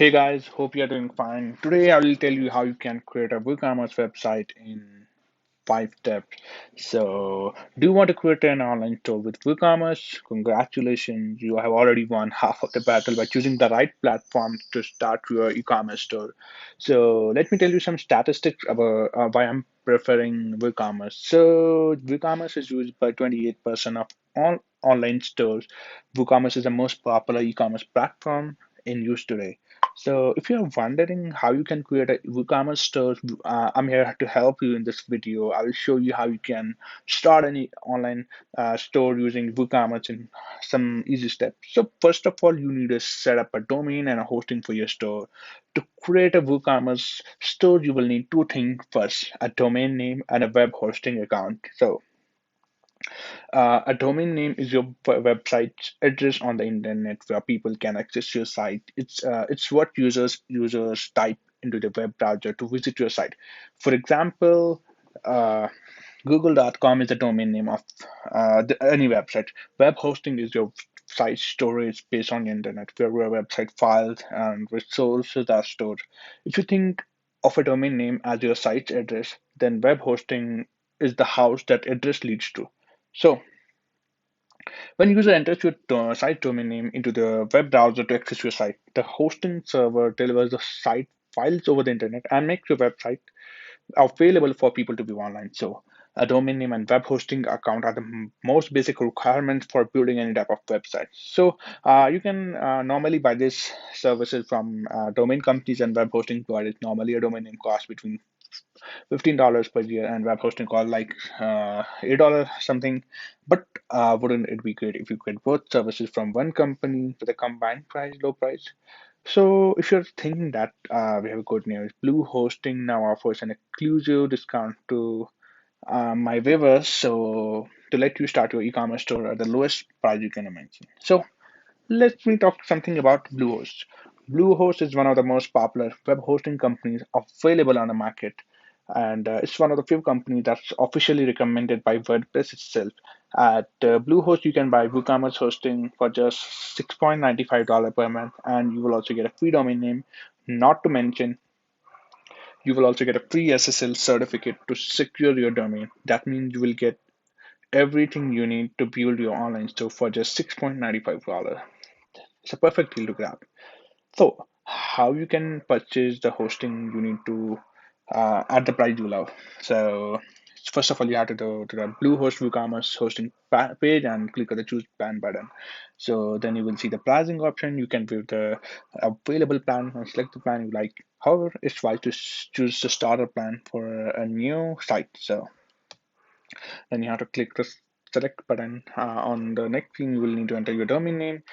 Hey guys, hope you are doing fine. Today I will tell you how you can create a WooCommerce website in 5 steps. So, do you want to create an online store with WooCommerce? Congratulations, you have already won half of the battle by choosing the right platform to start your e-commerce store. So, let me tell you some statistics about why I'm preferring WooCommerce. So, WooCommerce is used by 28% of all online stores. WooCommerce is the most popular e-commerce platform in use today. So if you're wondering how you can create a WooCommerce store, I'm here to help you in this video. I will show you how you can start any online store using WooCommerce in some easy steps. So first of all, you need to set up a domain and a hosting for your store. To create a WooCommerce store, you will need two things first, a domain name and a web hosting account. So a domain name is your website's address on the internet where people can access your site. It's what users type into the web browser to visit your site. For example, uh, Google.com is the domain name of any website. Web hosting is your site storage based on the internet where your website files and resources are stored. If you think of a domain name as your site's address, then web hosting is the house that address leads to. So when user enters your site domain name into the web browser to access your site, the hosting server delivers the site files over the internet and makes your website available for people to view online. So a domain name and web hosting account are the most basic requirements for building any type of website. So you can normally buy these services from domain companies and web hosting providers. Normally, a domain name costs between $15 per year and web hosting cost like $8 something. But wouldn't it be great if you get both services from one company with a combined price, low price? So if you're thinking that, we have good news. Blue Hosting now offers an exclusive discount to my viewers. So to let you start your e-commerce store at the lowest price you can imagine. So let me talk something about Bluehost. Bluehost is one of the most popular web hosting companies available on the market, and it's one of the few companies that's officially recommended by WordPress itself. At Bluehost, you can buy WooCommerce hosting for just $6.95 per month, and you will also get a free domain name. Not to mention, you will also get a free SSL certificate to secure your domain. That means you will get everything you need to build your online store for just $6.95. It's a perfect deal to grab. So, how you can purchase the hosting you need to at the price you love. So, first of all, you have to go to the Bluehost WooCommerce hosting page and click on the choose plan button. So then you will see the pricing option. You can view the available plan and select the plan you like. However, it's wise to choose the starter plan for a new site. So then you have to click the select button. On the next screen, you will need to enter your domain name.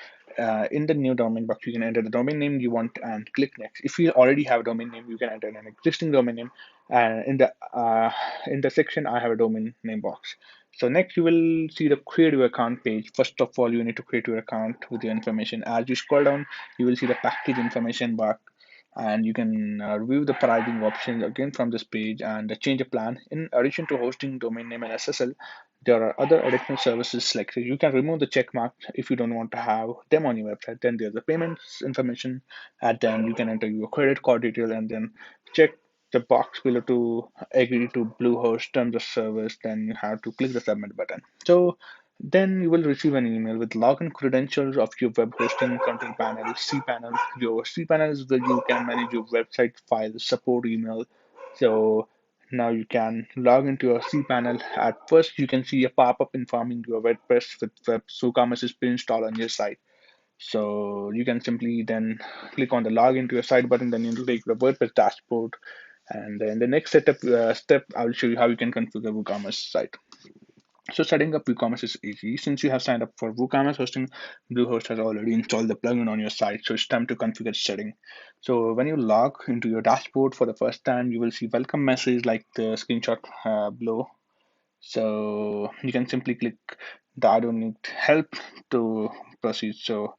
In the new domain box, you can enter the domain name you want and click next. If you already have a domain name, you can enter an existing domain name. And in the section, I have a domain name box. So next, you will see the create your account page. First of all, you need to create your account with your information. As you scroll down, you will see the package information box, and you can review the pricing options again from this page and change a plan. In addition to hosting, domain name, and SSL, there are other additional services like you can remove the check mark if you don't want to have them on your website. Then there's the payments information, and then you can enter your credit card detail and then check the box below to agree to Bluehost terms of service. Then you have to click the submit button. So then you will receive an email with login credentials of your web hosting control panel, cPanel. Your cPanel is where you can manage your website files, support email. So now you can log into your cPanel. At first, you can see a pop-up informing your WordPress with WooCommerce is pre-installed on your site. So you can simply then click on the login to your site button, then you'll take the WordPress dashboard. And then the next step, I will show you how you can configure WooCommerce site. So setting up WooCommerce is easy. Since you have signed up for WooCommerce hosting, Bluehost has already installed the plugin on your site, so it's time to configure setting. So when you log into your dashboard for the first time, you will see welcome message like the screenshot below. So you can simply click the I don't need help to proceed. So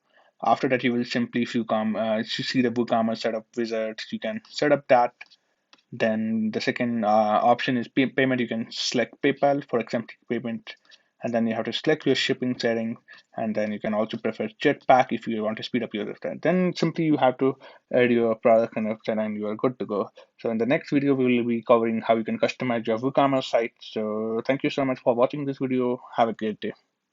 after that, you will simply, if you come, if you see the WooCommerce setup wizard, you can set up that. Then the second option is payment. You can select PayPal for accepting payment. and then you have to select your shipping setting, and then you can also prefer Jetpack if you want to speed up your website. Then simply you have to add your product and website, and you are good to go. So in the next video, we will be covering how you can customize your WooCommerce site. So thank you so much for watching this video. Have a great day.